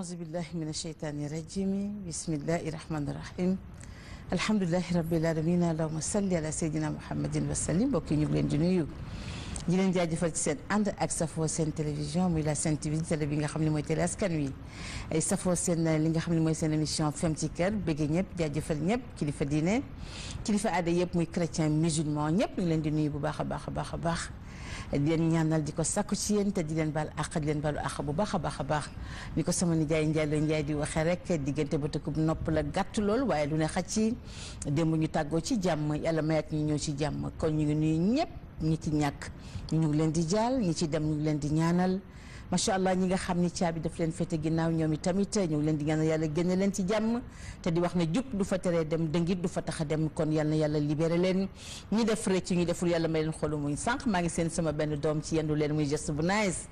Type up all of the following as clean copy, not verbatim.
aousubillahi min asheytaani rajimi bismillahi rahmani rahim alhamdulilahi rabbil alamina allahuma salli ala seydina muhammadin wa sallim mbokk yi ñu ngi leen di nuyu di leen jaajëfal ci seen ànd ak safoo seen télévision muy la Sen TV télé bi nga xam ne mooy télé askan wi ay safoo seen li nga xam ne mooy seen émission Fem ci Kër bëggee ñëpp jaajëfal ñëpp kilifa diine kilifa aada yëpp muy chrétien musulman ñëpp ñu leen di nuyu bu baax a baax a baax a baax di leen ñaanal di ko sakku ci yéen te di leen baal àq di leen baalu àq bu baax a baax a baax ni ko sama nijaay Njaay di waxee rek diggante ba tëkkub nopp la gàtt lool waaye lu ne xaj ci démb ñu tàggoo ci jàmm yàlla mayat ñu ñëw ci jàmm kon ñu ngi nuyu ñëpp ñi ci ñàkk ñu ngi leen di jaal ñi ci dem ñu ngi leen di ñaanal macha allah ñi nga xam ni caabi daf leen fete ginnaaw ñoom i tamit ñu ngi leen di ñaanal yàlla génne leen ci jàmm te di wax ne jub du fa teree dem dëngit du fa tax a dem kon yal na yàlla libéré leen ñi def rëcc ñu deful yàlla may leen xolu muñ sànq maa ngi seen sama benn doom ci yendu leen muy geste bu nice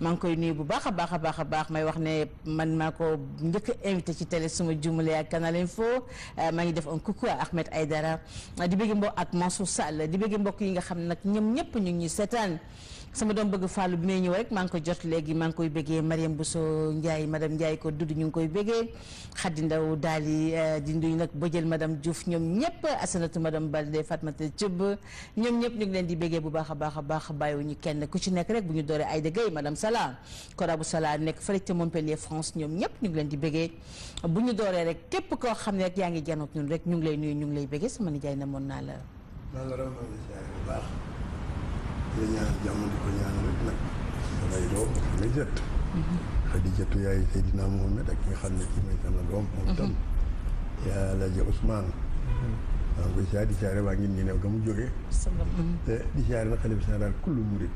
maa ngi koy nuyu bu baax a baax a baax a baax may wax ne man maa ko njëkk a invité ci télé suma jumalee ak Canal Info maa ngi def un coucou à Ahmed Aïdara di bëgg mbokk ak Mansour Sall di bëgg mbokk yi nga xam ne nag ñoom ñëpp ñu ngi ñuy seetaan sama doom bëgg Fallou bi may ñëw rek maa ngi ko jot léegi maa ngi koy bëggee Mariam Bousso Ndiaye madame Ndiaye ko dudd ñu ngi koy bëggee Khady Ndaw daal di nuyu nag bëjël madame Diouf ñoom ñëpp Asanatu madame Balde Fatmata Thioub ñoom ñëpp ñu ngi leen di bëggee bu baax a baax a baax bàyyiwuñu kenn ku ci nekk rek bu ñu dooree Aïda Gueye madame Salah Korabou Salah nekk fële ca Montpellier France ñoom ñëpp ñu ngi leen di bëggee bu ñu dooree rek képp koo xam ne rek yaa ngi janoot ñun rek ñu ngi lay nuyu ñu ngi lay bëggee sama nijaay na moon naa la di ñaan jàmm di ko ñaan rek nag samay doom samay jët Xadijatu yaay Seydina Mohamed ak ki nga xam ne ci may sama doom moom itam yaa Alaaji Ousmane maa ngi koy siyaare di siyaare waa ngi nii new ga mu jógee di siyaare nag xale bi général kullu murid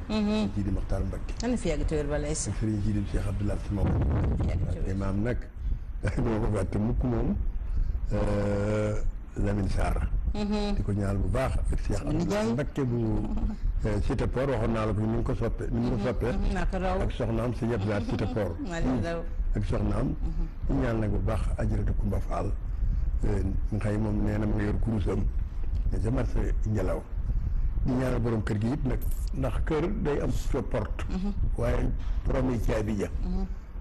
ci di Maxtaar Mbakke ana fi yàgg tëwër balay si sëriñ ci di Cheikh Abdoulaye si moom imaam nag doo ko fàtte mukk moom Lamine Sarr di ko ñaal bu baax ak Cheikh Abdoulaye Mbakke bu Cité Port waxoon naa la ko ni mu ko soppee ak soxnaam si yëpp daal Cité Port ak soxnaam ñu ñaan nag bu baax Ajaratu Kumba Fall nga xëy moom nee na ma nga yor kurusam ne ca marché Njalaw di ñaanal borom kër gi it nag ndax kër day am so porte waaye promi caabi ja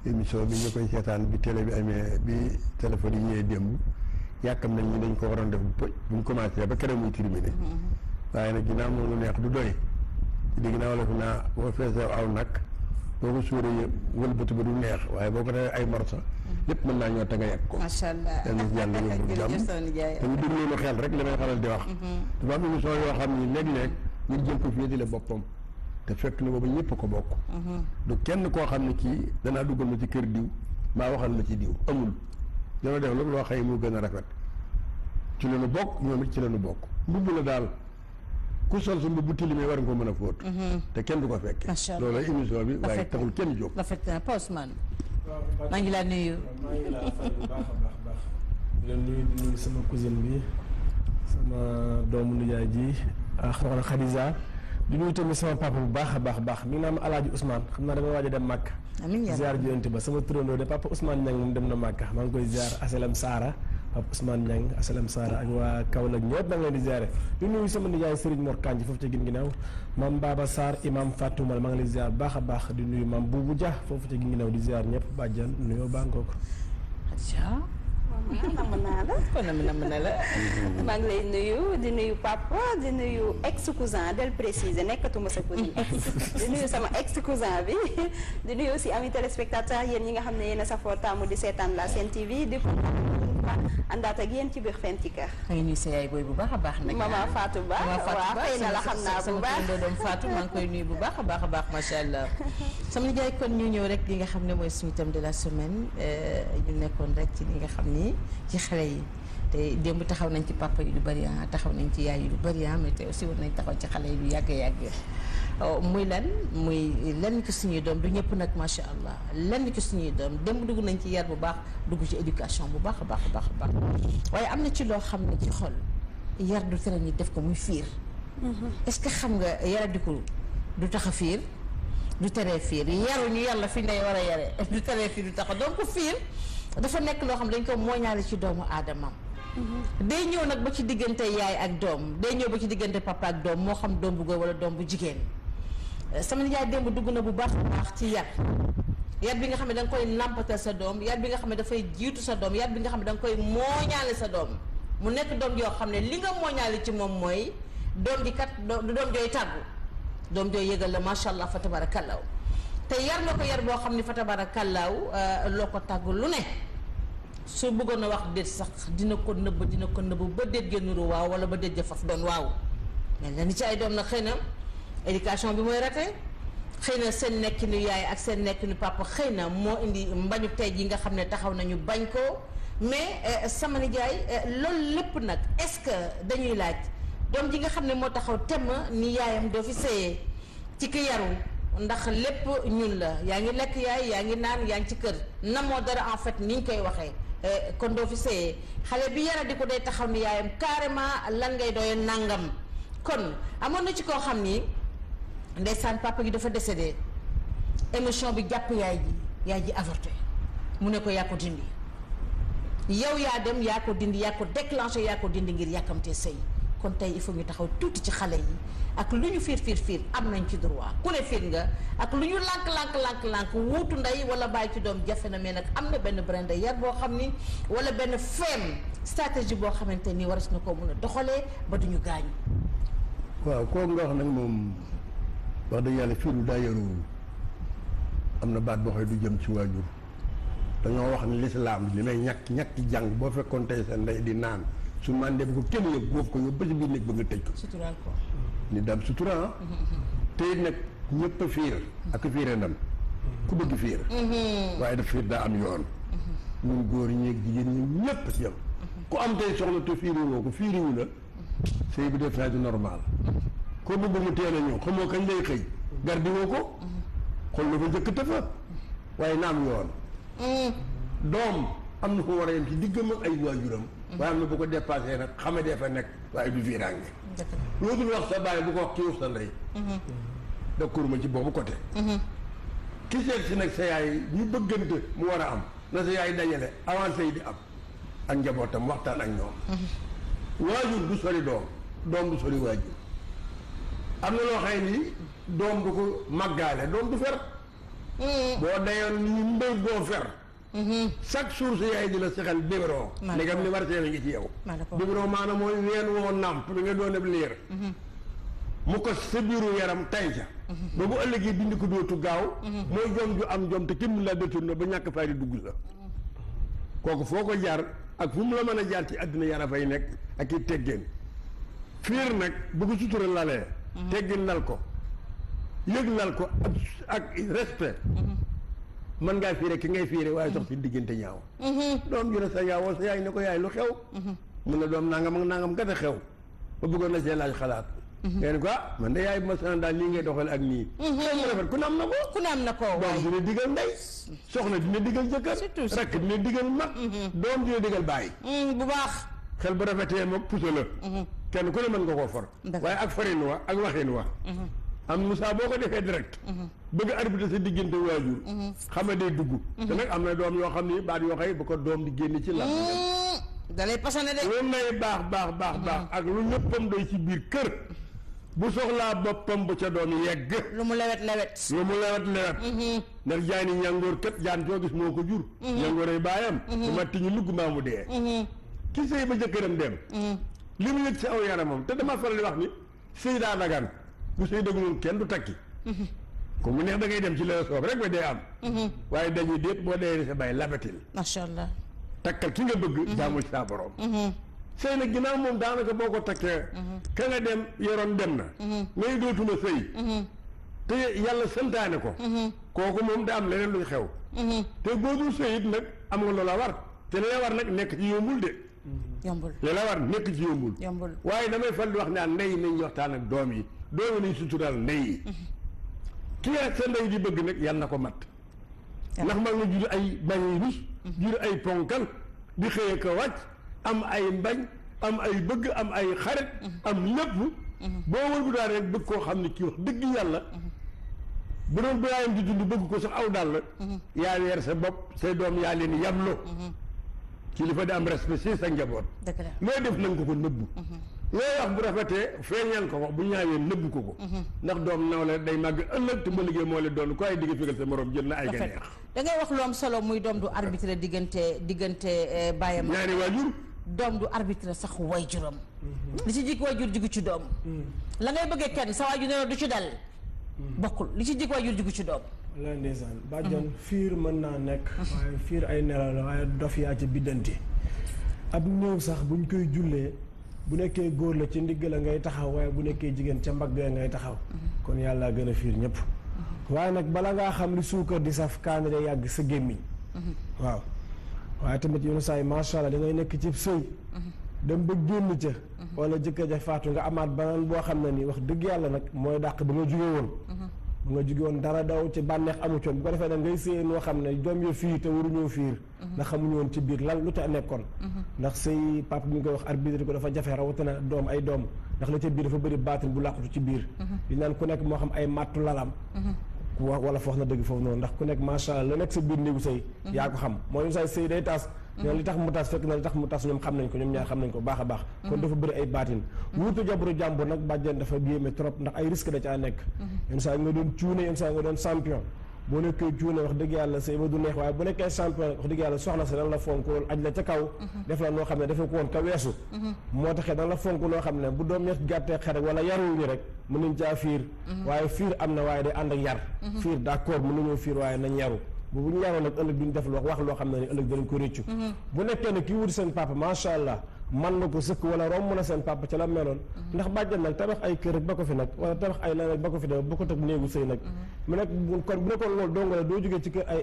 émission bi ñu koy seetaan bi télé bi amee bi téléphone yi ñëwee démb yàkkam nañ ñi dañ ko waroon def bu ñu commencé ba keroog muy terminé waaye nag ginnaaw moom lu neex du doy di ginnaaw la fi naa boo feesee aw nag boo ko suuree wëlbati ba du neex waaye boo ko defee ay morsa lépp mën naa ñoo te nga yàq ko macha allah yàlla yóbbu jàmm dañu déglu lu xel rek li may xamal di wax dafa am émission yoo xam ni léeg-léeg ñu jël ko fii di la boppam te fekk na booba ñëpp ko bokk du kenn koo xam ne kii danaa duggal ma ci kër diw maa waxal ma ci diw amul dama def lu loo xëy mu gën a rafet ci la nu bokk ñoom it ci la nu bokk mbubb la daal ku sol sa mbubb tilimee war nga ko mën a fóot te kenn du ko fekke loolu émission bi waaye taxul kenn jóg rafet na Pa Ousmane maa ngi laa nuyu maa ngi laa fay bu baax a baax di leen nuyu sama cousine bi sama doomu nijaay ji soxna Khadija di nuyu tamit sama papa bu baax a baax mi ngi naan Alaaji Ousmane xam naa damay waaj a dem Màkka ziar jiyante ba sama turandoo de papa Ousmane Niang moom dem na Màkka maa ngi koy ziar asalam Saara papa Ousmane Niang asalam Saara ak waa Kaolack ñëpp da nga leen di ziare di nuyu sama nijaay Serigne Mor Kanji foofu ca ginnaaw maam Baba Sarr imam Fatou Mal maa ngi lay ziar baax a baax di nuyu maam Boubou Dia foofu ca ginnaaw di ziar ñëpp bàjjan nuyoo bànkook namm naa la maa ngi lay nuyu di nuyu papa di nuyu ex cousin del préciser nekkatuma sa cousine di nuyu sama ex cousin bi di nuyu aussi ami téléspectateur yéen ñi nga xam ne yéen a safoo taamu di seetaan la Sen TV di ko àndaat ak yéen ci biir Fem ci Kër maa ngi nuyu sa yaay booy bu baax a baax nag maman Fatou Ba waaw xëy na la xam naa bu baax sama doom Fatou maa ngi koy nuyu bu baax a baax a baax macha allah sama nijaay kon ñu ñëw rek li nga xam ne mooy suñu thème de la semaine ñu nekkoon rek ci li nga xam ni ci xale yi te démb taxaw nañ ci papa yi lu bari taxaw nañ ci yaay yi lu bari mais te aussi war nañ taxaw ci xale yi lu yàgg muy lenn ci suñuy doom du ñëpp nag macha allah lenn ci suñuy doom démb dugg nañ ci yar bu baax dugg ci éducation bu baax a baax a baax a baax waaye am na ci loo xam ne ci xol yar du tere nit def ko muy fiir est-ce que xam nga yaradiku du tax a fiir du teree fiir yaruñu yàlla fi ndey war a yare du teree fiir du tax a donc fiir dafa nekk loo xam dañ ko mooñaale ci doomu aadamam day ñëw nag ba ci diggante yaay ak doom day ñëw ba ci diggante papa ak doom moo xam doom bu góor wala doom bu jigéen sama nijaay démb dugg na bu baax a baax ci yar bi nga xam ne da nga koy nàmpatal sa doom yar bi nga xam ne dafay jiitu sa doom yar bi nga xam ne da nga koy mooñaale sa doom mu nekk doom yoo xam ne li nga mooñaale ci moom mooy doom ji kat du doom jooy tàggu doom jooy yëgal la macha allah fa tabaarakallaahu te yar nga ko yar boo xam ne fa tabaarakallaahu loo ko tàggu lu ne su bëggoon a wax déet sax dina ko nëbb ba déet gën nuru waaw wala ba déet jëfaf doon waaw mais la ni ci ay doom nag xëy na éducation bi mooy rate xëy na seen nekkinu yaay ak seen nekkinu papa xëy na moo indi mbañu tey ji nga xam ne taxaw nañu bañ ko mais sama nijaay loolu lépp nag est-ce que dañuy laaj doom ji nga xam ne moo taxaw temm ni yaayam doo fi séyee ci ki yaru ndax lépp ñun la yaa ngi lekk yaay yaa ngi naan yaa ngi ci kër namoo dara en fait ni ñu koy waxee kon doo fi séyee xale bi yara di ko day taxaw ni yaayam carrément lan ngay doye nangam kon amoon na ci koo xam ni ndeysaan papa gi dafa décédé émotion bi jàpp yaay ji avorté mu ne ko yaa ko dindi yow yaa dem yaa ko dindi yaa ko déclenché yaa ko dindi ngir yàkkamtee sëy kon tey il faut ñu taxaw tuuti ci xale yi ak lu ñu fiir am nañ ci droit ku ne fiir nga ak lu ñu lànk wuutu ndey wala bàyyi ci doom jafe na mais nag am na benn brin de yar boo xam ni wala benn feem stratégie boo xamante ni waras na koo mën a doxalee ba duñu gaañu. waaw kooku nga wax nag moom wax dëgg yàlla fiiru daa yaruwul am na baat boo xam du jëm ci waajur dañoo wax ni lislaam li may ñàkk jàng boo fekkoon tey sa ndey di naan su man dem ko kenn yëg boofu ko yóbbu ba ci biir néeg ba nga tëj ko suturaal ko ni daam sutura tey nag ñëpp a fiir ak a fiire ndam ku bëgg fiir waaye daf fiir daa am yoon ñun góor ñeeg jigéen ñi ñëpp ci yam ku am tey soxna te fiiriwoo ko fiiriwu la sëy bi def naa di normal koo bëgg mu teel a ñëw xamoo kañ lay xëy gardiwoo ko xool la fa njëkk tëfa waaye na am yoon doom am na ko war a yem ci diggam ak ay waajuram waaye am na bu ko dépassé nag xame dee fa nekk waaye du fiiraange loo dul wax sa bàyyi bu ko wax kii wax sa ndey d'accord ma ci boobu côté ki seet si nag sa yaay ñu bëggante mu war a am na sa yaay dajale avancé yi di am ak njabootam waxtaan ak ñoom waajur du sori doom du sori waajur am na loo xam ni doom du ko màggaale doom du fer boo dayoon ni ñu mbéy boo fer chaque jour sa yaay di la sexal biberon ndegam li war seen ngi ci yow biberon maanaam mooy ween woo nàmp bi nga doon ab liir mu ko sa biiru yaram tay ca ba bu ëllëgee dindi ko dootu gaaw mooy jom ju am jom te kenn mu la détourné ba ñàkk fay di dugg sa kooku foo ko jaar ak fu mu la mën a jaar ci àddina yara fay nekk ak i teggeen fiir nag bu ko sutura lalee teggin lal ko yëg lal ko ak respect mën ngaa fiire ki ngay fiire waaye sox ci diggante ñaaw doom ju ne sa yaawoo sa yaay ne ko yaay lu xew mun na doom nangam ak nangam kat a xew ba bëggoon na see laaj xalaat ngeen ko man de yaay bu ma sanaan daal lii ngay doxale ak nii xëy mu rafet ku ne am na ko doom dina digal ndey soxna dina digal jëkkër rakk dina digal mag doom dina digal bàyyi bu baax xel bu rafetee moom puso la kenn ku ne mën nga koo for waaye ak farin wa ak waxin wa am Moussa boo ko defee direct bëgg arbitre sa diggante waajur xam ne day dugg te nag am na doom yoo xam ni baat yoo xëy bu ko doom di génn ci la dalay pasane de lu nay baax ak lu ñëppam doy ci biir kër bu soxlaa boppam bu ca doom yegg lu mu lewet ndax jaay ni ñàngoor kat jaan soo gis moo ko jur ñàngoor ay baayam bu matti ñu lugg maa mu dee ki sëy ba jëkkëram dem li mu yëg ci aw yaramam te dama faral di wax ni sëy daa dagan bu sëy dëgg kenn du takki ko mu neex da ngay dem ci la soob rek ba dee am waaye dañuy déet boo dee sa bàyyi labatil macha allah takkal ki nga bëgg jaamul ci saa borom sëy nag ginnaaw moom daanaka boo ko takkee ka nga dem yoroon dem na ngay dootuma sëy te yàlla santaane ko kooku moom da am leneen luy xew te boo dul sëy it nag am nga loola war te li la war nag nekk ci yombul de li la war nekk ci yombul waaye damay fal di wax ne ndey nañ waxtaan ak doom yi nañ suturaal ndey yi ki nga sa ndey di bëgg nag yàlla na ko mat ndax mag nga jur ay bañ rus jur ay ponkal di xëye ko wàcc am ay mbañ am ay bëgg am ay xarit am lépp boo wër bu daal rek bëgg koo xam ne kii wax dëgg yàlla bu doon bàyyam di dund bëgg ko sax aw dal la yaa weer sa bopp say doom yaa leen yamlo kilifa di am respect si sa njaboot looy def na nga ko nëbbu looy wax bu rafetee feeñal ko bu ñaawee nëbbu ko ndax doom nawle day màgg ëllëg te ba liggéey moo leen doon ko ay digg fégal sa morom jël na ay ganeex da ngay wax lu am solo muy doom du arbitre diggante bàyyam ñaari waajur doom du arbitre sax waajuram li ci jik waajur jigu ci doom la ngay bëggee kenn sa waajur nee du ci dal bokkul li ci jik waajur jigu ci doom la ndeysaan bàjjan fiir mën naa nekk waaye fiir ay nelaw la waaye dof yaa ci biddanti ab néew sax buñ koy jullee bu nekkee góor la ci ndigg la ngay taxaw waaye bu nekkee jigéen ca mbagg la ngay taxaw kon yàlla gën a fiir ñëpp waaye nag bala ngaa xam li suukar di saf kaani day yàgg sa gémmiñ waaw waaye tamit yoonu saa yi macha allah da ngay nekk ci sëy dem ba génn ca wala jëkkër ja faatu nga amaat beneen boo xam ne nii wax dëgg yàlla nag mooy dàq ba nga jóge woon ba nga jóge woon dara daw ci bànneex amu coon bu ko defee nag ngay sëy noo xam ne doom yo fiir te waruñoo fiir ndax xamuñu woon ci biir lan lu ca nekkoon ndax sëy papa mi ngi koy wax arbitre ko dafa jafe rawatina doom ay doom ndax la ca biir dafa bëri baatin bu làqutu ci biir di naan ku nekk moo xam ay màttu lalam wala foofu na dëgg foofu noonu ndax ku nekk macha allah la nekk sa biir néegu sëy yaa ko xam mooy say sëy day tas ne li tax mu tas fekk na li tax mu tas ñoom xam nañ ko ñoom ñaar xam nañ ko baax a baax kon dafa bëri ay baatin wuutu jabaru jàmbur nag bàjjen dafa yéeme trop ndax ay risque da caa nekk yenn saa nga doon cuune yenn saa nga doon champion boo nekkee cuune wax dëgg yàlla sëy ba du neex waaye bu nekkee champion wax dëgg yàlla soxna si dana la fonk loolu aj la ca kaw def la noo xam ne dafa ko woon ka weesu moo taxee dana la fonk noo xam ne bu doom ñett gàttee xel rek wala yarul ñi rek mën nañ caa fiir waaye fiir am na waaye day ànd ak yar fiir d'accord mën nañoo fiir waaye nañ yaru bu ñu yaroon nag ëllëg duñ def wax loo xam ne ni ëllëg danañ ko réccu bu nekkee ne kii wuti seen papa macha allah man na ko sëkk wala romb na seen papa ci la meloon ndax bàjjan nag tabax ay kër rek ba ko fi nag wala tabax ay lan rek ba ko fi def ba ko teg néegu sëy nag mu nekk kon bu nekkoon loolu donga la doo jógee ci kër ay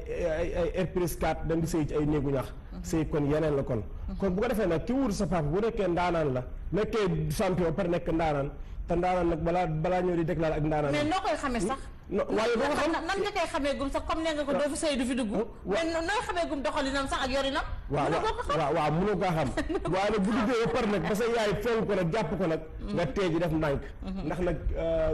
air-prise 4 dem di sëy ci ay néegu ñax sëy kon yeneen la kon bu ko defee nag ki wuti sa papa bu nekkee ndaanaan la nekkee champion par nekk ndaanaan te ndaanaan nag balaa ñëw di déclarer ak ndaanaan mais noo koy xamee sax waaye boo ko xam nan nga koy xamee gum sax comme nee nga ko doo fi sëy du fi dugg mais nooy xamee gum doxalinam sax ak yorinam waaw mënoo kaa xam waaye nag bu duggee ba par nag ba sa yaay fonk ko nag jàpp ko nag nga teeji def ndànk ndax nag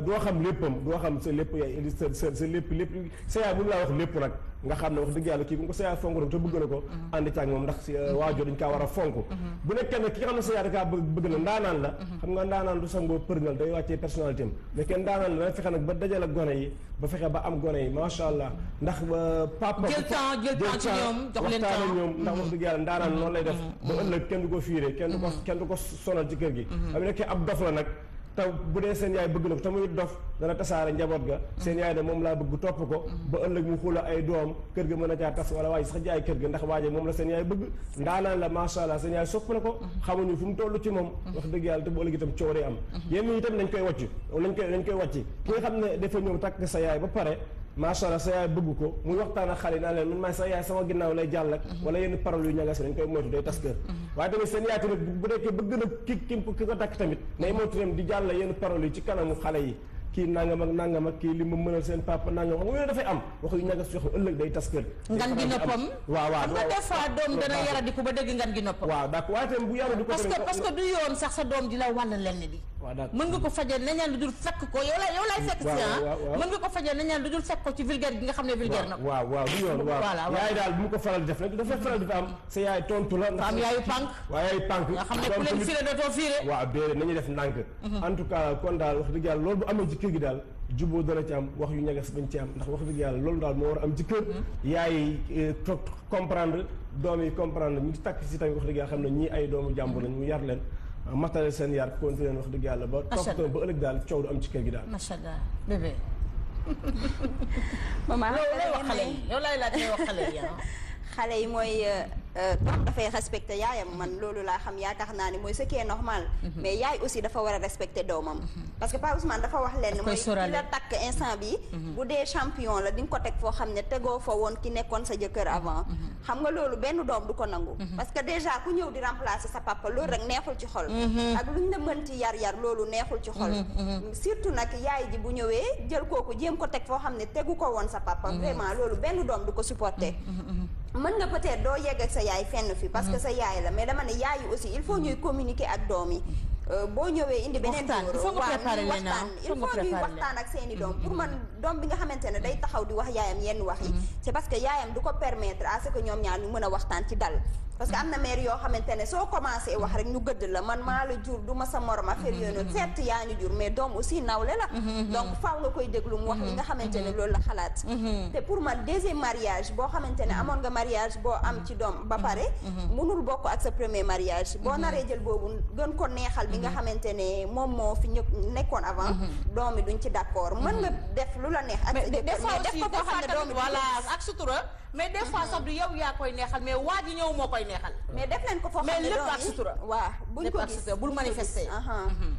doo xam léppam doo xam sa lépp yaay sa lépp sa yaay mënu laa wax lépp nag nga xam ne wax dëgg yàlla kii bu ko sa yaay fonk nag te bëgg na ko ànd caag moom ndax waajur dañ kaa war a fonk bu nekkee nag ki nga xam ne sa yaay da kaa bëgg na ndaanaan la xam nga ndaanaan du sangoo përngal day wàccee personnalité am nekkee ndaanaan la dana fexe nag ba dajal ak gone yi ba fexe ba am gone yi macha allah ndax papa jël temps ci ñoom jox leen temps waxtaan ak ñoom ndax wax dëgg yàlla ndaanaan noonu lay def ba ëllëg kenn du ko fiiree kenn du ko sonal ci kër gi am nekkee ab dof la nag te bu dee seen yaay bëgg na ko te muy dof dana tasaare njaboot ga seen yaay ne moom laa bëgg topp ko ba ëllëg mu xula ay doom kër ga mën a caa tas wala waaye sax jaay kër ga ndax waaje moom la seen yaay bëgg ndaanaan la macha allah seen yaay sopp na ko xamuñu fu mu toll ci moom wax dëgg yàlla te bu ëllëg itam coow day am yenn yi itam dañ koy wàcc dañ koy wàcc ki nga xam ne dafa ñëw takk sa yaay ba pare macha allah sa yaay bëgg ko muy waxtaan ak xale yi naan leen man maay sa yaay sama ginnaaw lay jàll ak wala yenn parole yu ñagas dañ koy moytu day tas kër waaye tamit seen yaay tamit bu nekkee bëgg na ki ko takk tamit nay moytu dem di jàll yenn parole yi ci kanamu xale yi kii nangam ak kii li ma mënal seen papa nangam xam nga dafay am wax yu ñagas yoo xam ëllëg day tas kër ngan gi noppam waaw xam nga des fois doom dana yara di ko ba dégg ngan gi noppam waaw d'accord waaye tamit bu yara di ko parce que du yoon sax sa doom di la wàll lenn di mën nga ko fajal nañaan lu dul fekk ko yow lay fekk si mën nga ko fajal nañaan lu dul fekk ko ci vulgaire gi nga xam ne vulgaire na ko waaw du yoon waaw yaay daal bu mu ko faral di def nag dafay faral di fa am sa yaay tontu la am yaayu pànk waaw yaayu pànk nga xam ne ku leen fiire dootoo fiire waaw déedéet nañuy def ndànk en tout cas kon daal wax dëgg yàlla loolu bu amee ci kër gi daal juboo dana ci am wax yu ñagas bañ ci am ndax wax dëgg yàlla loolu daal moo war a am ci kër yaay comprendre doom yi comprendre ñu takk si tamit wax dëgg yàlla xam ne ñii ay doomu jàmbur lañ mu yar leen matale seen yar continuer wax dëgg yàlla ba toppatoo ba ëllëg daal coow du am ci kër gi daal macha allah bébé maman yow lay laaj ngay wax xale yi xale yi mooy doom dafay respecté yaayam man loolu laa xam yaakaar naa ni mooy ce qui est normal mais yaay aussi dafa war a respecté doomam parce que Pa Ousmane dafa wax leen mooy ki la takk instant bi bu dee champion la di nga ko teg foo xam ne tegoo fa woon ki nekkoon sa jëkkër avant xam nga loolu benn doom du ko nangu parce que déjà ku ñëw di remplacer sa papa loolu rek neexul ci xol ak luñ la mënti yar loolu neexul ci xol surtout nag yaay ji bu ñëwee jël kooku jéem ko teg foo xam ne tegu ko woon sa papa vraiment loolu benn doom du ko supporter mën nga peut-être doo yegg ak sa yaay fenn fi parce que sa yaay la mais dama ne yaay yi aussi il faut ñuy communiquer ak doom yi boo ñëwee indi beneen il faut ñuy waxtaan ak seeni doom pour man doom bi nga xamante ne day taxaw di wax yaayam yenn wax yi c'est parce que yaayam du ko permettre à ce que ñoom ñaar ñu mën a waxtaan ci dal parce que am na mère yoo xamante ne soo commencé wax rek ñu gëdd la man maa la jur du ma sa morom affaire yooyu noonu certes yaa ñu jur mais doom aussi nawle la donc faaw nga koy déglu mu wax li nga xamante ne loolu la xalaat te pour man deuxième mariage boo xamante ne amoon nga mariage boo am ci doom ba pare mënul bokk ak sa premier mariage boo naree jël boobu gën ko neexal bi nga xamante ne moom moo fi nekkoon avant doom yi duñ ci d'accord mën nga def lu la neex ak sa jëkkër mais def ko boo xam ne doom yi voilà ak sutura mais des fois sax du yow yaa koy neexal mais waa ji ñëw moo koy neexal mais def leen ko foo xam ne lépp ak sutura waaw buñ ko gis bul manifester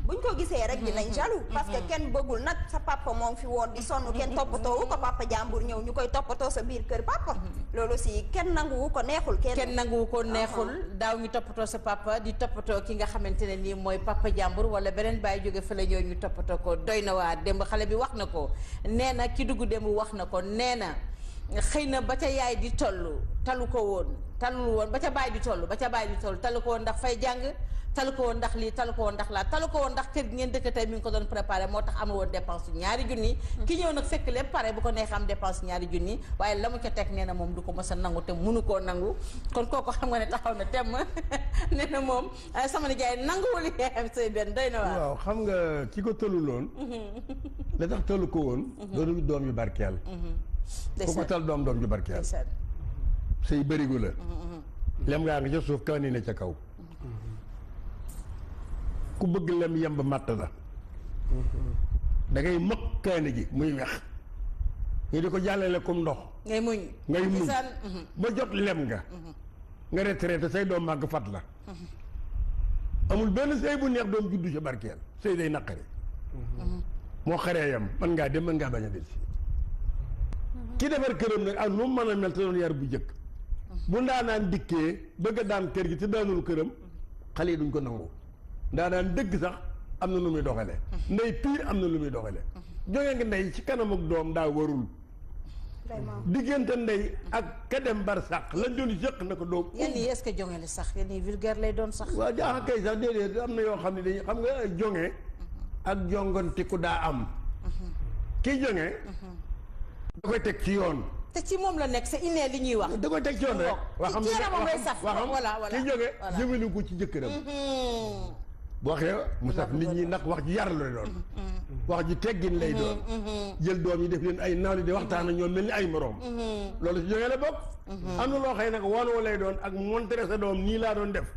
buñ ko gisee rek dinañ jaloux parce que kenn bëggul nag sa papa moom fi woon di sonn kenn toppatoo wu ko papa jàmbur ñëw ñu koy toppatoo sa biir kër papa loolu aussi kenn nanguwu ko neexul kenn nanguwu ko neexul daaw ñu toppatoo sa papa di toppatoo ki nga xamante ne nii mooy papa jàmbur wala beneen baay jóge fële ñëw ñu toppatoo ko doy na waa démb xale bi wax na ko nee na ki dugg démb wax na ko nee na xëy na ba ca yaay di toll talu ko woon ba ca baay di toll talu ko woon ndax fay jàng talu ko woon ndax lii talu ko woon ndax laa talu ko woon ndax kër gi ngeen dëkk tey mi ngi ko doon préparé moo tax amul woon dépense ñaari junni ki ñëw nag fekk lépp pare bu ko neexee am dépense ñaari junni waaye la mu ca teg nee na moom du ko mës a nangu te mënu koo nangu kon kooku xam nga ne taxaw na temm nee na moom sama nijaay nanguwul yaayam say benn doy na waaw xam nga ki ko tëlu loon la tax tëlu ko woon doonu doom yu barkeel ku ko tal doom ju barkeel say bërigu la lem ngaa nga ca suuf kaw ni ne ca kaw ku bëgg lem yemb matt la da ngay mëq kaani gi muy wex ñu di ko jàllale comme ndox ngay muñ ba jot lem nga retraité say doom màgg fat la amul benn sëy bu neex doom juddu ca barkeel sëy day naqari moo xaree yam mën ngaa dem mën ngaa bañ a del si ki defar këram nag ak nu mu mën a mel te doon yar bu jëkk bu ndaanaan dikkee bëgg a daan kër gi te daanul këram xale yi duñ ko nangu ndaanaan dëgg sax am na lu muy doxale ndey piir am na lu muy doxale jóge nga ndey ci kanam ak doom daa warul diggante ndey ak ka dem bar sàq lañ doon jëkk na ko doom yenn yi est-ce que jonge la sax yenn yi vulgaire lay doon sax waaw jaaxa kay sax déedéet am na yoo xam ne dañuy xam nga jonge ak jongantiku daa am kii jonge da koy teg ci yoon te ci moom la nekk c'est inné li ñuy wax da koy teg ci yoon rek waa xam voilà ki jóge jëmale ko ci jëkkëram bu waxee mu saf nit ñi ndax wax ji yar lay doon wax ji teggin lay doon jël doom yi def leen ay naaw di waxtaan ak ñoom mel ni ay moroom loolu si jógee la bokk am na loo xëy nag wanoo lay doon ak montré sa doom nii laa doon def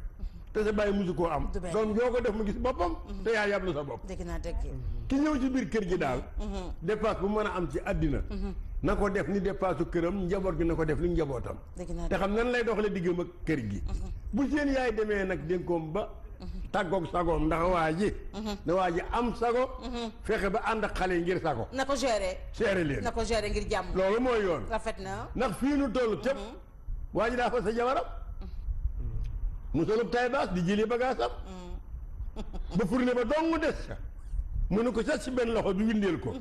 te sa bàyyi musu koo am doom joo ko def mu gis boppam te yaa yàblu sa bopp ki ñëw ci biir kër gi daal dépasse bu mën a am ci àddina na ko def ni dépasse këram njaboot gi na ko def ni njabootam te xam nan lay doxale diggam ak kër gi bu seen yaay demee nag dénkoom ba tàggoog sagoom ndax waa ji na waa ji am sago fexe ba ànd ak xale yi ngir sago na ko gérer leen na ko gérer ngir jàmm loolu mooy yoon rafet na ndax fii nu toll képp waa ji daa fa sa jabaram musalub tay baas di jëli bagaasam ba furne ba dong des sa mu ne ko sat si benn loxo bi windeel ko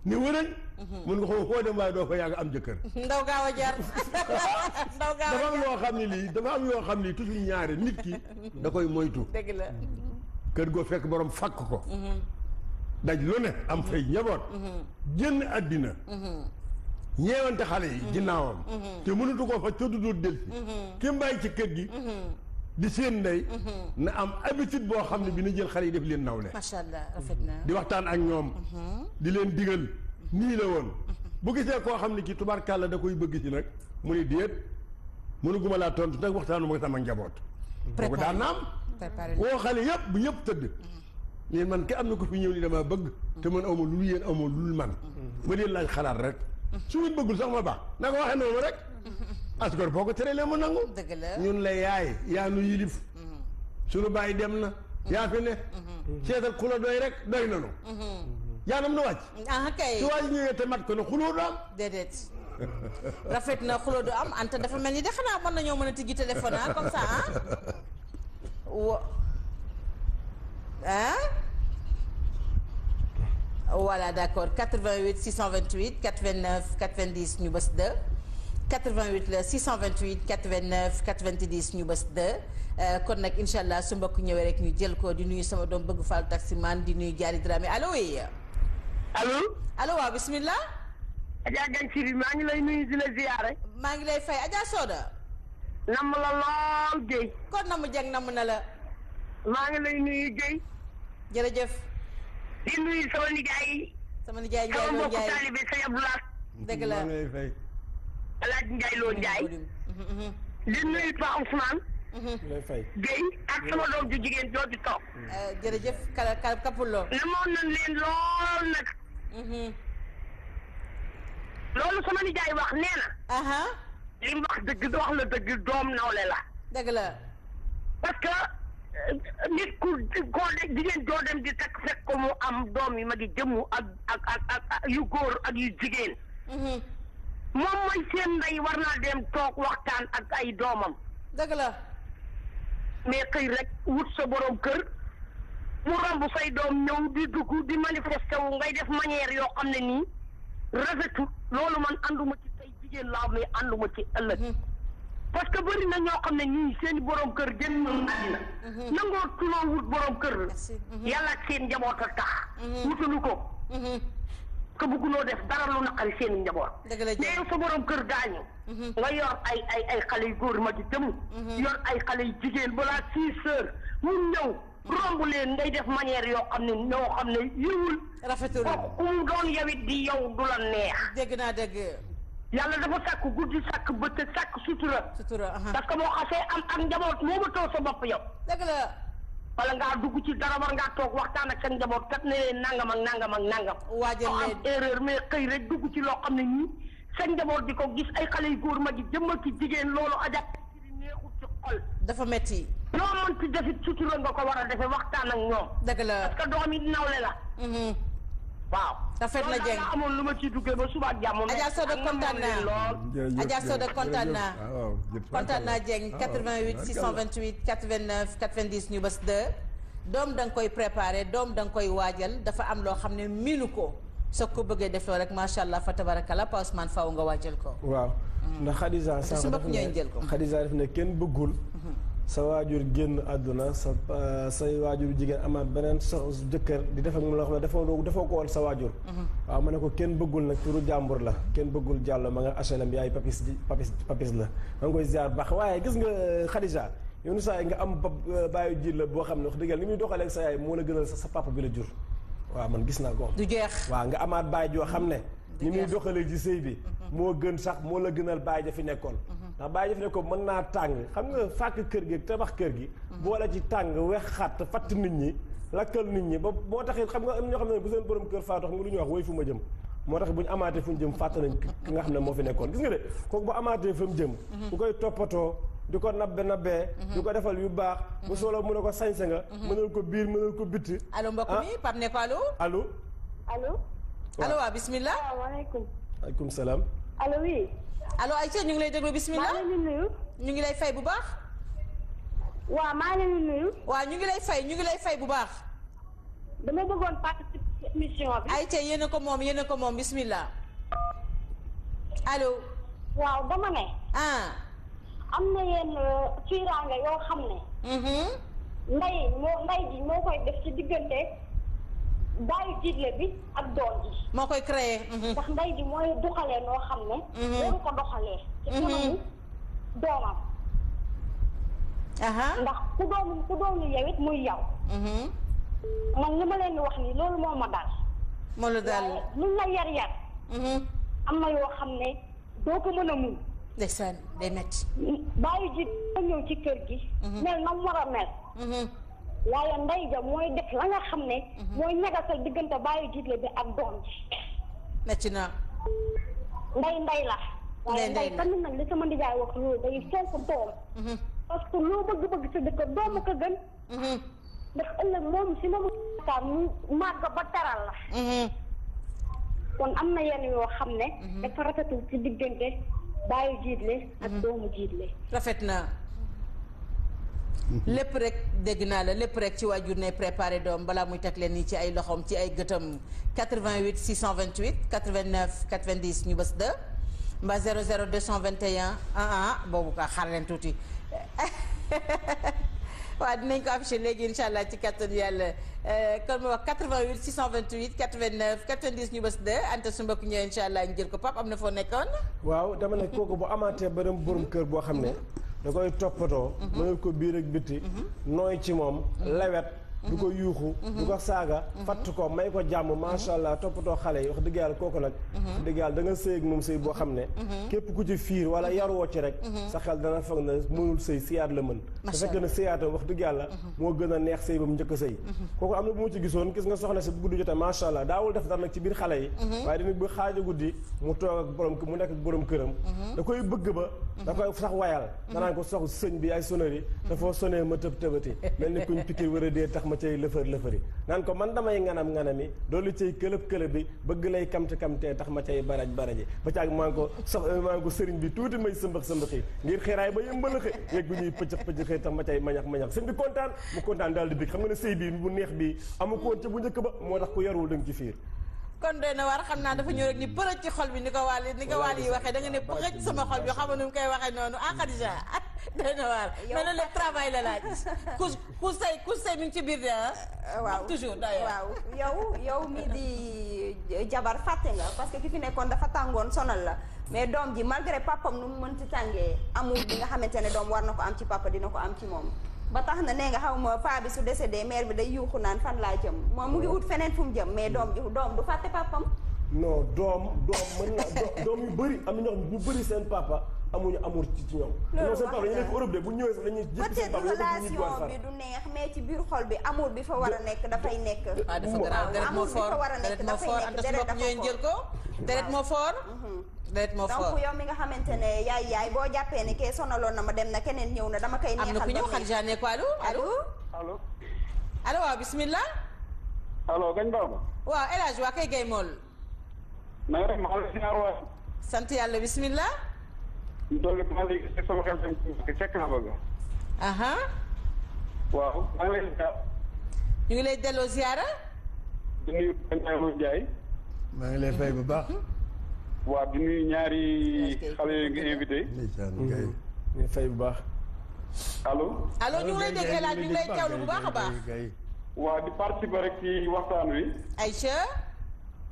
ni wërëñ mun nga xaw foo dem waaye doo fa yàgg am jëkkër ndaw gaaw a jar dafa am yoo xam ne lii dafa am yoo xam ne toujours ñaare nit ki da koy moytu dëgg la kër goo fekk borom fakk ko daj lu ne am fay njaboot génn àddina ñeewante xale yi ginnaawam te mënatu koo fa coddu doo del si ki mbàyyi ci kër gi di seen ndey na am habitude boo xam ne bi na jël xale yi def leen nawle macha allah rafet na di waxtaan ak ñoom di leen digal nii la woon bu gisee koo xam ne kii tubaarkàlla da koy bëgg si nag mu ne déet mënuguma laa tontu nag waxtaanu ma sama njaboot kooku daan na am woo xale yëpp bu ñëpp tëdd leen man ke am na ko fi ñëw ni dama bëgg te man awma lulu yéen awma lulu man ma deen laaj xalaat rek su ngeen bëggul sax ma baax na ko waxee noonu rek asgor boo ko teree lee mu nangu dëgg la ñun la yaay yaa nu yilif suñu bàyyi dem na yaa fi ne seetal ku la doy rek doy nanu yaanam nu wàcc kay su waaj ñëwee te mat ko ne xuloo du am déedéet rafet na xuloo du am Anta dafa mel ni de xanaa mën nañoo mën a tijji téléphone comme ça voilà d'accord 88 628 89 90 ñu bës 2 88 la 628 89 90 ñu bës 2 kon nag incha allah su mbokk ñëwee rek ñu jël ko di nuyu sama doom bëgg Fall taximan di nuyu Diary Dramé allo oui. allo waaw bismillah. Adja Gagne Siri maa ngi lay nuyu di la ziyaare. maa ngi lay fay Adja Soda. namm la lool Guèye. kon namm Dieng namm na la. maa ngi lay nuyu Guèye. jërëjëf. di nuyu sama nijaay. sama nijaay Ndiaye sama Lo mbokku Ndiaye taalibe Sëñ Abdoulaye. dëgg la El Hadj Ndiaye Lo Ndiaye. di nuyu Pa Ousmane. lay fay. Guèye ak sama doom ju jigéen jooju toog. jërëjëf Kapullo. namoon nañ leen lool nag. loolu sama nijaay wax nee na. li mu wax dëgg wax la dëgg doom nawle la. dëgg la. parce que nit ku koo de jigéen doo dem di takk fekk ko mu am doom yi magi jëmmu ak yu góor ak yu jigéen. moom mooy seen ndey war naa dem toog waxtaan ak ay doomam. dëgg la. mais xëy rek wut sa borom kër mu romb say doom ñëw di dugg di manifesté wu ngay def manière yoo xam ne nii rafetul loolu man ànduma ci tey jigéen laa mais ànduma ci ëllëg. parce que bëri na ñoo xam ne ñii seen borom kër génn nañu àddina. nangoo tunoo wut borom kër. yàlla ak seen njaboot a tax. wutalu ko. que bëggunoo def dara lu naqari seen njaboot. dëgg la mais yow sa borom kër gaañu. nga yor ay xale yu góor ma di jëm. yor ay xale yu jigéen balaa 6 heures mu ñëw romb leen ngay def manière yoo xam ne ñoo xam ne yiwul. rafetul ku mu doon yawit di yow du la neex. dégg naa dégg. yàlla dafa sàkk guddi sàkk bëccëg sàkk sutura. parce que boo xasee am ak njaboot moo ma taw sa bopp yow. dëgg la. wala ngaa dugg ci dara war ngaa toog waxtaan ak seen njaboot kat ne leen nangam ak nangam ak nangam. waajal leen am erreur mais xëy rek dugg ci loo xam ne nii seen njaboot di ko gis ay xale yu góor ma gi jëmmal ci jigéen loolu ajak ci neexut ci xol. dafa metti. loo mën ci defit sutura nga ko war a defee waxtaan ak ñoom. dëgg la parce que doom yi nawle la. waaw. rafet na Dieng loolu amoon lu ma ciy duggee ba suba ak jàmm. Adja Soda kontaan naa Adja Soda kontaan naa. kontaan naa Dieng 88 628 89 90 ñu bës 2. doom da nga koy préparé doom da nga koy waajal dafa am loo xam ne miinu ko soo ko bëggee defee rek macha allah fa tabarakalla Pa Ousmane faaw nga waajal ko. waaw ndax Khadija su mbokk ñooy jël ko. Khadija def ne kenn bëggul. sa waajur génn àdduna say waajur jigéen amaat beneen jëkkër di def ak mu loo xam ne defoo ko woon sa waajur. waaw ma ne ko kenn bëggul nag turu jàmbur la kenn bëggul jàllo ma nga HLM yaay papis la ma ngi koy ziar baax waaye gis nga Khadija yow saa yi nga am bàyyi jiit la boo xam ne wax dëgg yàlla ni muy doxalee ak sa yaay moo la gënal sa papa bi la jur waaw man gis naa ko. du jeex waaw nga amaat bàyyi joo xam ne. ni muy doxalee ci sëy bi. moo gën sax moo la gënal bàyyi ja fi nekkoon. ndax bàyyi ja fi nekkoon mën naa tàng xam nga fàkk kër gi tabax kër gi. boole ci tàng wex xat fatt nit ñi lakkal nit ñi ba moo taxit xam nga am ñoo xam ne bu seen borom kër faatu xam nga lu ñuy wax woy fu ma jëm. moo tax bu ñu amaatee fu ñu jëm fàtt nañ ki nga xam ne moo fi nekkoon gis nga de kooku bu amaatee fa mu jëm. bu koy toppatoo di ko nabbee. di ko defal yu baax. bu solo mu ne ko sañse nga. mënal ko biir mënal ko bitti. allo mbokk mi Pape ne ko allo. allo. allo. allo waaw bismillah. asalaamaaleykum. waaleykum salaam. allo oui. allo Aïcha ñu ngi lay déglu bismillah. maa ngi leen di nuyu. ñu ngi lay fay bu baax. waaw maa ngi leen di nuyu. waaw ñu ngi lay fay bu baax. dama bëggoon participer ci émission bi. Aïcha yéen a ko moom bismillah. allo. waaw dama ne. am na yenn fiiraange yoo xam ne. ndey ji moo koy def ci diggante baayu jiitle bi ak doom ji. moo koy créé. ndax ndey ji mooy doxalee noo xam ne. waru ko doxalee. ci kanamu doomam. ndax ku doom ni yow it muy yow. man li ma leen di wax nii loolu moo ma dal. moo la dal waaye luñ la yar. am na yoo xam ne doo ko mën a muñ. ndeysaan day metti. baayu ji ba ñëw ci kër gi. mel na mu war a mel. waaye ndey ja mooy def la nga xam ne. mooy ñagasal diggante baayu jiitle bi ak doom ji. metti na. ndey la. waaye ndey tamit nag li sama ndijaay wax loolu day fonk doom. parce que loo bëgg-bëgg sa dëkk doomu ko gën. ndax ëllëg moom si moom yaakaar mu màgg ba teral la. kon am na yenn yoo xam ne. dafa rafetul ci diggante baayu jiitle ak doomu jiitle. rafet na. lépp rek dégg naa la lépp rek ci waajur ne préparé doom balaa muy teg leen nii ci ay loxoom ci ay gëtam 88 628 89 90 ñu bës 2 mbaa 00 221 boobu ka xaar leen tuuti waaw dinañ ko affiché léegi incha allah ci kattan yàlla kon ma wax 88 628 89 90 ñu bës 2 ante su mbokk ñëwee incha allah ñu jël ko Pape am na foo nekkoon. waaw dama ne kooku bu amaatee borom kër boo xam ne da koy toppatoo mënal ko biir ak bitti nooy ci moom lewet du ko yuuxu du ko saaga fatt ko may ko jàmm macha allah toppatoo xale yi wax dëgg yàlla kooku nag wax dëgg yàlla da nga sëy ak moom sëy boo xam ne képp ku ci fiir wala yaruwoo ci rek sa xel dana foog na mënul sëy siyaat la mën te fekk na sëyaatam wax dëgg yàlla moo gën a neex sëy ba mu njëkk a sëy kooku am na bu mu ci gisoon gis nga soxna si bu guddi jotee macha allah daawul def dara nag ci biir xale yi waaye dañu bu xaaja guddi mu toog ak borom mu nekk ak borom këram da koy bëgg ba da koy sax wayal danaan ko sox sëñ bi ay sonnerie dafoo sonné ma tëb tëbati mel ni kuñ pikir war a dee tax ma cay lëfër naan ko man damay nganam-nganami doolu cay këlëb-këlëb bi bëgg lay kamte-kamtee tax ma cay baraji ba caag maa ngi ko sëriñ bi tuuti may sëmbax-sëmbaxi ngir xiraay ba yëmbalaxe yéeg bu ñuy pëcc-pëcc tax ma cay mañax sëñ bi kontaan mu kontaan daal di bég xam nga ne sëy bi bu neex bi amu ko woon ca bu njëkk ba moo tax ku yarul danga ci fiir kon doy na waar xam naa dafa ñëw rek ni përëj ci xol bi ni ko waali yi waxee da nga ne përëj sama xol bi xam nu mu koy waxee noonu Khadija doy na waar mais loolu lépp travail la laaj ku sëy mi ngi ci biir de waaw toujours waaw yow mi di jabar fàtte nga parce que ki fi nekkoon dafa tàngoon sonal la mais doom ji malgré papam nu mu mën ci tàngee amul bi nga xamante ne doom war na ko am ci papa dina ko am ci moom ba tax na nee nga xaw ma paa bi su décédé mère bi day yuuxu naan fan laa jëm moom mu ngi ut feneen fu mu jëm mais doom du fàtte papam non doom mën na doom yu bëri am na ñoo xam ñu bëri seen papa amuñu amour ci ñoom ñoom seen papa ñu nekk Europe de bu ñëwee sax dañuy jël seen papa relation bi du neex mais ci biir xol bi amour bi fa war a nekk dafay nekk dafa garaaw deret moo fort deret moo fort am na mbokk ñooy jël ko deret moo fort deret moo fort donc yow mi nga xamante ne yaay boo jàppee ne kee sonaloon na ma dem na keneen ñëw na dama koy neexal am na ku ñëw Khadija ne ko allo waaw bismillah allo gañ baax waaw El Hadj waa kay gay mool na nga def ma xam ne waay sant yàlla bismillah ñu dolli ma léegi sama xel dem ci fekk na bëgg waaw maa ngi lay ziar ñu ngi lay delloo ziara di nuyu Ndiaye maa ngi lay fay bu baax waaw di nuyu ñaari xale yooyu nga invité ñu fay bu baax allo ñu ngi lay dégg El Hadj ñu ngi lay teewlu bu baax a baax waaw di participer rek ci waxtaan wi Aïcha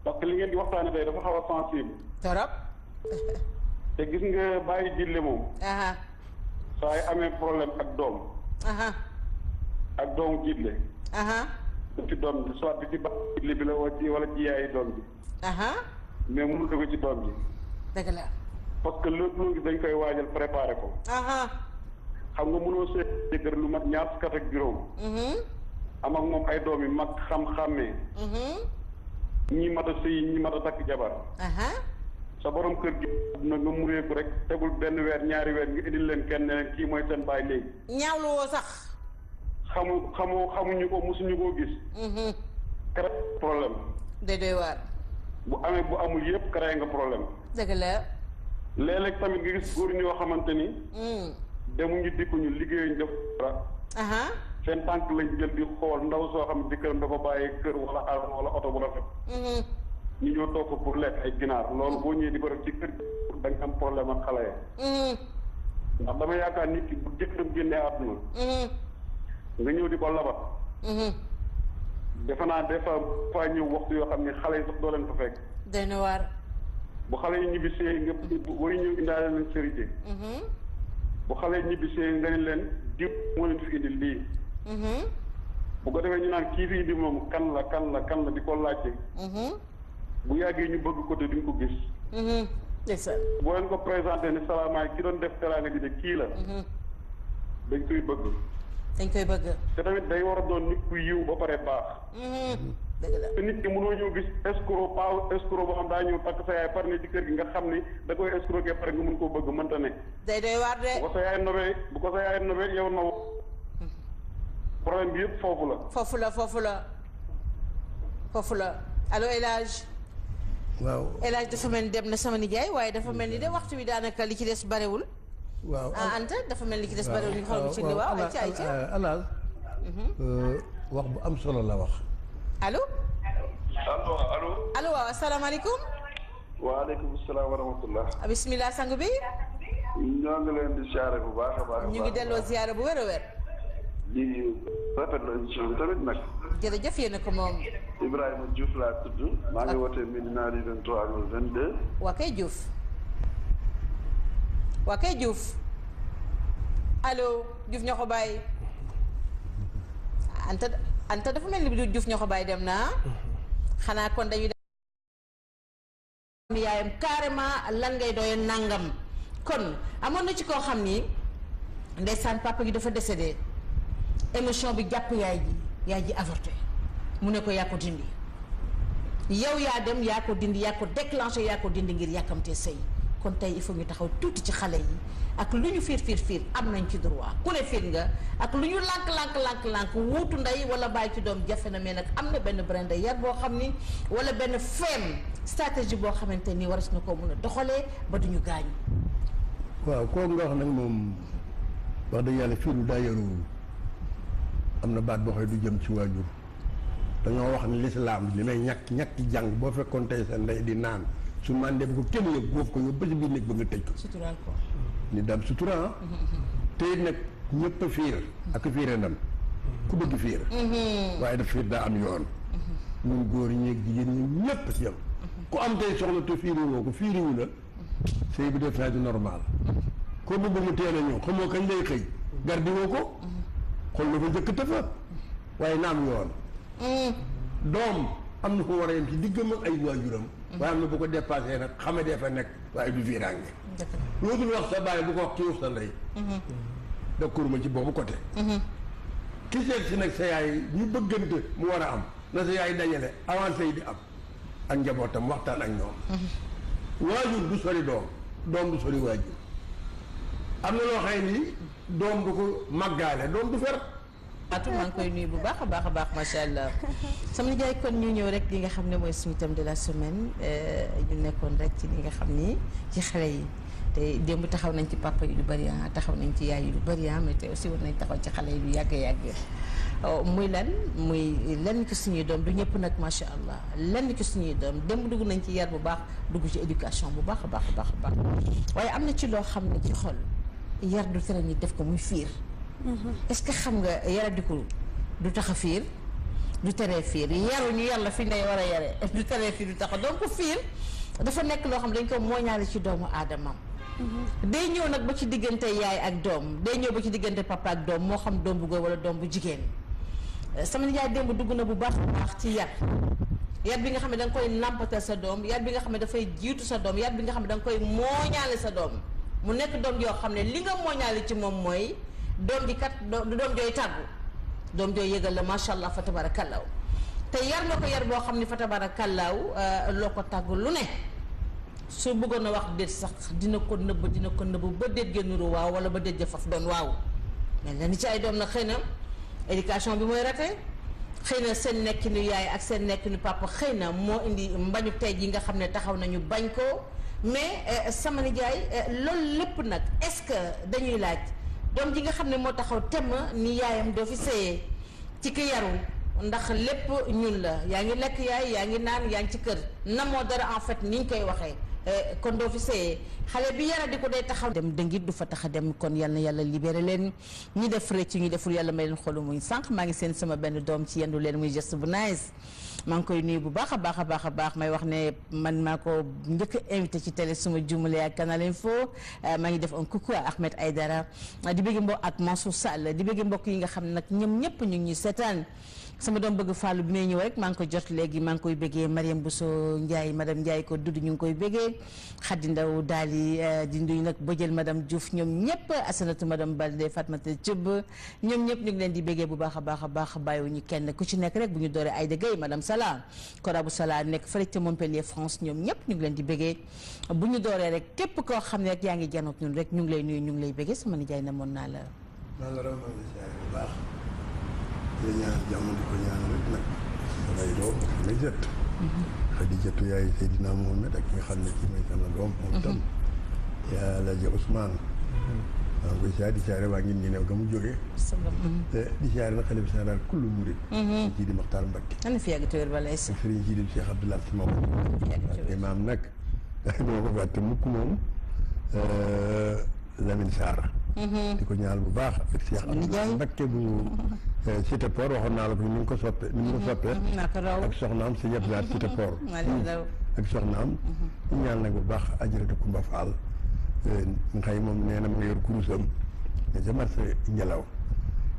parce que li ngeen di waxtaane tey dafa xaw a sensible torop te gis nga bàyyi jille moom saa yi amee problème ak doom ak doomu jiitle ci doom bi soit bi ci bàyyi jiitle bi la wala ci yaayi doom bi mais mënul dugg ci doom bi dëgg la parce que lépp loo gis dañ koy waajal préparé ko xam nga mënoo see jëkkër lu mat ñaar fukki at ak juróom am ak moom ay doom yi mag xam-xàmmee ñi mat a sëy ñi mat a takk jabar sa borom kër gi na nga mureeku rek tegul benn weer ñaari weer nga indil leen kenn leen kii mooy seen baay léegi ñaawlu woo sax xamuñu ko mosuñu koo gis créé problème doy waar bu amee bu amul yëpp créé nga problème dëgg la léeg-léeg tamit nga gis góor ñoo xamante ni demuñu dikkuñu liggéeyuñu def dara seen tànk lañ jël di xool ndaw soo xam ne jëkkëram dafa bàyyi kër wala alal wala oto bu rafet ñu ñoo toog ko pour lekk ay ginaar loolu boo ñëwee di ko def ci kër da nga am problème ak xale ya ndax dama yaakaar nit ki bu jëkkëram génnee àdduna nga ñëw di ko labat defe naa des fois ñëw waxtu yoo xam ne xale yi sax doo leen fa fekk doy na waar bu xale yi ñibbisee nga war ñëw indaale leen sérité bu xale yi ñibbisee nga ne leen diw moo leen fi indil lii bu ko defee ñu naan kii fi indi moom kan la di ko laajte bu yàggee ñu bëgg ko te duñ ko gis boo leen ko présenté ne salaamaay ki doon def teraanga ji de kii la dañ koy bëgg te tamit day war a doon nit ku yiw ba pare baax te nit ki mënoo ñëw gis escroc boo xam daa ñëw takk sa yaay par ne ci kër gi nga xam ni da koy escroquer pare nga mën koo bëgg mënta ne day waar de bu ko sa yaay nobee yow na problème bi yëpp foofu la allo El Hadj waaw El Hadj dafa mel ni dem na sama nijaay waaye dafa mel ni de waxtu bi daanaka li ci des barewul waaw Anta dafa mel ni li ci des barewul ñu xool ci li waaw ay ca alaal wax bu am solo la wax allo allo waaw asalaamaaleykum waaleykum salaam wa rahmatullah bismillah sang bi ñoo ngi leen di siyaare bu baax a baax ñu ngi delloo ziyaare bu wér a wér di rafetlu émission bi tamit nag jërëjëf yéen a ko moom Ibrahima Diouf laa tudd maa ngi wootee Médina rue 23 ak 22 waa kay Diouf allo Diouf ñoo ko bàyyi Anta dafa mel ni Diouf ñoo ko bàyyi dem na xanaa kon dañuy def yaayam carrément lan ngay doye nangam kon amoon na ci koo xam ni ndeysaan papa gi dafa décédé émotion bi jàpp yaay ji avorté mu ne ko yaa ko dindi yow yaa dem yaa ko dindi yaa ko déclenché yaa ko dindi ngir yàkkamtee sëy kon tey il faut ñu taxaw tuuti ci xale yi ak lu ñu fiir am nañ ci droit ku ne fiir nga ak lu ñu lànk wuutu ndey wala bàyyi ci doom jafe na mais nag am na benn brin de yar boo xam ni wala benn stratégie boo xamante ni waras na koo mën a doxalee ba duñu gaañu. waaw kooku nga wax nag moom wax dëgg yàlla fiiru daa yaruwul am na baat boo xam ne du jëm ci waajur dañoo wax ni lislaam li may ñàkki jàng boo fekkoon tey sa ndey di naan su man dem ko kenn yëg boofu ko yóbbu ba si biir néeg ba nga tëj ko. suturaal ko. ni daam sutura te nag ñëpp a fiir ak fiire ndam ku bëgg fiir waaye daf fiir daa am yoon ñun góor ñi ak jigéen ñi ñëpp si yam ku am tey soxla te fiiriwoo ko fiiriwu la sëy bi def naa du normal ko bëgg mu teel a ñëw xamoo kañ lay xëy gardiwoo ko xol na fa njëkk tëfa waaye na am yoon doom am na ko war a yem ci diggam ak ay waajuram waaye am na bu ko dépassé nag xame dee fa nekk waaye du fiiraange loo dul wax sa bàyyi bu ko wax ci wax sa ndey d'accord ma ci boobu côté ki seet si nag sa yaay ñu bëggante mu war a am na sa yaay dajale avancé yi di am ak njabootam waxtaan ak ñoom waajur du sori doom du sori waajur am na loo xëy ni doom du ko màggaale doom du fer Fatou maa ngi koy nuyu bu baax a baax macha allah sama nijaay kon ñu ñëw rek li nga xam ne mooy suñu thème de la semaine ñu nekkoon rek ci li nga xam ni ci xale yi te démb taxaw nañ ci papa yi lu bari taxaw nañ ci yaay yi lu bari mais te aussi war nañ taxaw ci xale yi lu yàgg muy lenn ci suñuy doom du ñëpp nag macha allah lenn ci suñuy doom démb dugg nañ ci yar bu baax dugg ci éducation bu baax a baax waaye am na ci loo xam ne ci xol yar du tere ni def ko muy fiir. est-ce que xam nga yaradiku du tax a fiir du teree fiir yaruñu yàlla fi ndey war a yare du teree fiir du tax a donc fiir dafa nekk loo xam dañ ko mooñaale ci doomu aadamam day ñëw nag ba ci diggante yaay ak doom day ñëw ba ci diggante papa ak doom moo xam doom bu góor wala doom bu jigéen sama nijaay démb dugg na bu baax ci yar bi nga xam ne da nga koy nàmpatal sa doom yar bi nga xam ne dafay jiitu sa doom yar bi nga xam ne da nga koy mooñaale sa doom mu nekk doom yoo xam ne li nga mooñaale ci moom mooy doom ji kat du doom jooy tàggu doom jooy yëgal la macha allah fa tabarakallaahu te yar na ko yar boo xam ne fa tabarakallaahu loo ko tàggu lu ne su bëggoon a wax déet sax dina ko nëbb ba déet génnuru waaw wala ba déet jëfaf doon waaw mais la ni ci ay doom nag xëy na éducation bi mooy rate xëy na seen nekkinu yaay ak seen nekkinu papa xëy na moo indi mbañu tey ji nga xam ne taxaw nañu bañ ko mais sama nijaay loolu lépp nag est-ce que dañuy laaj doom ji nga xam ne moo taxaw temm ni yaayam doo fi séyee ci ki yaru ndax lépp ñun la yaa ngi lekk yaay yaa ngi naan yaa ngi ci kër namoo dara en fait ni ñu koy waxee kon doo fi séyee xale bi yara di ko day taxaw dem dëngit du fa tax a dem kon yal na yàlla libéré leen ñi def rëcc ñi deful yàlla may leen xolu muñ sànq maa ngi seen sama benn doom ci yendu leen muy geste bu nice maa ngi koy nuyu bu baax a baax may wax ne man maa ko njëkk a invité ci télé suma jumalee ak Canal Info maa ngi def un coucou à Ahmed Aïdara di bëgg mbokk ak Mansour Sall di bëgg mbokk yi nga xam ne nag ñoom ñëpp ñu ngi ñuy seetaan sama doom bëgg Fallou bi may ñëw rek maa ngi ko jot léegi maa ngi koy bëggee Mariam Bousso Ndiaye madame Ndiaye ko dudd ñu ngi koy bëggee Khady Ndaw daal di nuyu nag bëjël madame Diouf ñoom ñëpp Asanatu madame Balde Fatmata Thioub ñoom ñëpp ñu ngi leen di bëggee bu baax a baax bàyyiwuñu kenn ku ci nekk rek bu ñu dooree Aïda Gueye madame Sala Korabou Sala nekk fële ca Montpellier France ñoom ñëpp ñu ngi leen di bëggee bu ñu dooree rek képp koo xam ne rek yaa ngi janook ñun rek ñu ngi lay nuyu ñu ngi lay bëggee sama nijaay na moon naa la di ñaan jàmm di ko ñaan rek nag samay doom samay jët Xadijatu yaay Seydina Mohamed ak nga xam ne ci may sama doom moom tam yaa Alaaji Ousmane maa ngi koy siyaare di siyaare waa ngi nii new ga mu jógee di siyaare na xale bi sa daal kullu murid ci di Maxtaar Mbakke ana fi yàgg tëwër balay si sëriñ ci di Cheikh Abdoulaye si moom imaam nag doo ko fàtte mukk moom Lamine Sarr di ko ñaal bu baax ak Cheikh Abdoulaye Mbakke bu Cité Port waxoon naa la ko ni mu ko soppee ak soxnaam si yëpp daal Cité Port ak soxnaam ñu ñaan nag bu baax Ajaratu Kumba Fall nga xëy moom nee na ma nga yor kurusam mais sa marché Njalaw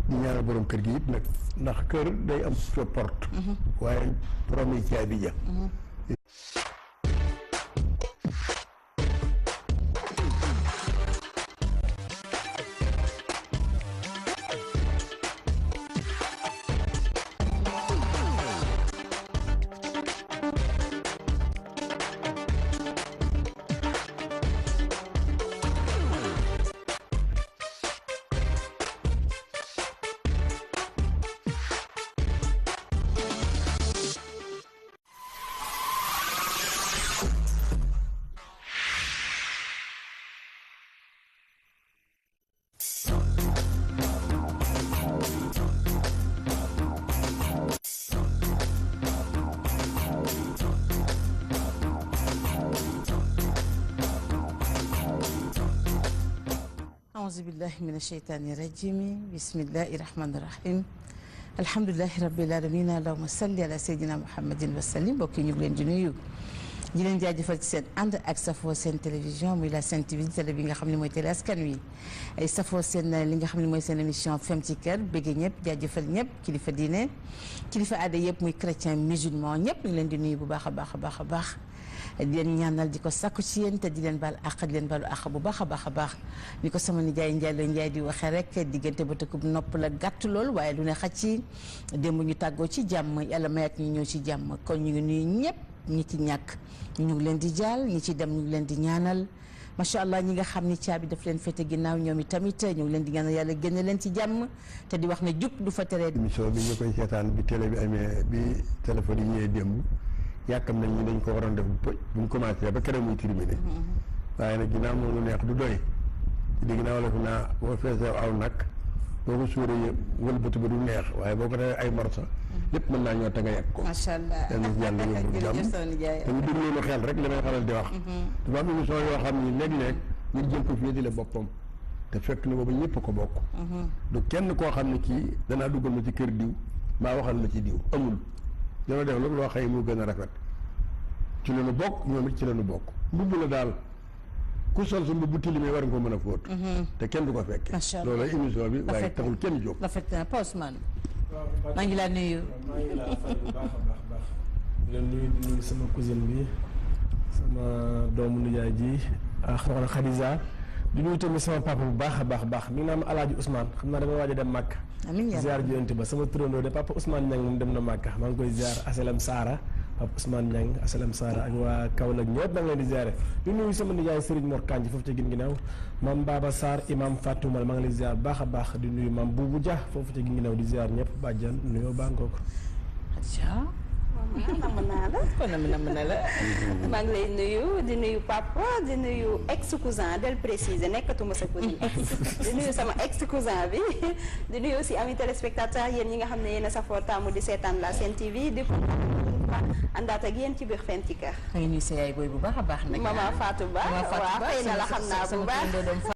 di ñaanal borom kër gi it nag ndax kër day am sa porte waaye borom caabi ja auzu billahi min asheytaani rajim bismillahi rahmani rahim alhamdulilahi rabbil alamin allahumma salli ala sayyidina muhammadin wa sallim mbokk yi ñu ngi leen di nuyu di leen jaajëfal ci seen ànd ak safoo seen télévision muy la Sen TV télé bi nga xam ne mooy télé askan wi ay safoo seen li nga xam ne mooy seen émission Fem ci Kër bëgg ñëpp jaajëfal ñëpp kilifa diine kilifa aada yëpp muy chrétien musulman ñëpp ñu leen di nuyu bu baax a baax a baax a baax di leen ñaanal di ko sakku ci yéen te di leen baal àq di leen baalu àq bu baax a baax a baax ni ko sama nijaay Njaay di waxee rek diggante ba tëkkub nopp la gàtt lool waaye lu ne xaj ci démb ñu tàggoo ci jàmm yàlla mayat ñu ñëw ci jàmm kon ñu ngi nuyu ñëpp ñi ci ñàkk ñu ngi leen di jaal ñi ci dem ñu ngi leen di ñaanal macha allah ñi nga xam ni caabi daf leen fete ginnaaw ñoom itamit ñu ngi leen di ñaanal yàlla génne leen ci jàmm te di wax ne jub du fa teree. émission bi ñu koy seetaan bi télé bi amee bi téléphone yi ñëwee démb yàkkam nañ ñi dañ ko waroon def bu mu commencé ba keroog muy terminé waaye nag ginnaaw moom lu neex du doy di ginnaaw la fi naa boo feesee aw nag boo ko suuree wëlbati ba du neex waaye boo ko defee ay morsa lépp mën naa ñoo te nga yàq ko macha allah yàlla yóbbu jàmm dañu déglu lu xel rek li may xamal di wax dafa am émission yoo xam ni léeg-léeg ñu jël ko fii di la boppam te fekk na booba ñëpp ko bokk du kenn koo xam ne kii danaa duggal ma ci kër diw mbaa waxal ma ci diw amul dama def loolu loo xëy mu gën a rafet ci la nu bokk ñoom it ci la nu bokk mbubb la daal ku sol sa mbubb tilimee war nga ko mën a fóot te kenn du ko fekke loolu émission bi waaye taxul kenn jóg rafet na Pa Ousmane maa ngi laa nuyu maa ngi laa fay bu baax a baax di leen nuyu sama cousine bi sama doomu nijaay ji ak soxna Khadija di nuyu tamit sama papa bu baax a baax mi ngi naan Alaaji Ousmane xam naa damay waaj a dem Màkka ziar jiyante ba sama turandoo de papa Ousmane Niang moom dem na Màkka maa ngi koy ziar asalam Saara papa Ousmane Niang asalam Saara ak waa Kaolack ñëpp da nga leen di ziare di nuyu sama nijaay Serigne Mor Kanji foofu ca ginnaaw maam Baba Sarr imam Fatouma maa ngi lay ziar baax a baax di nuyu maam Boubou Dia foofu ca ginnaaw di ziar ñëpp bàjjan nuyoo bànkook namm naa la kon namm na la maa ngi lay nuyu di nuyu papa di nuyu ex cousin del préciser nekkatuma sa cousine di nuyu sama ex cousin bi di nuyu aussi ami téléspectateur yéen ñi nga xam ne yéen a safoo taamu di seetaan la Sen TV di ko àndaat ak yéen ci biir Fem ci Kër. maa ngi nuyu sa yaay booy bu baax a baax nag maman Fatou Ba waaw xëy na la xam naa bu baax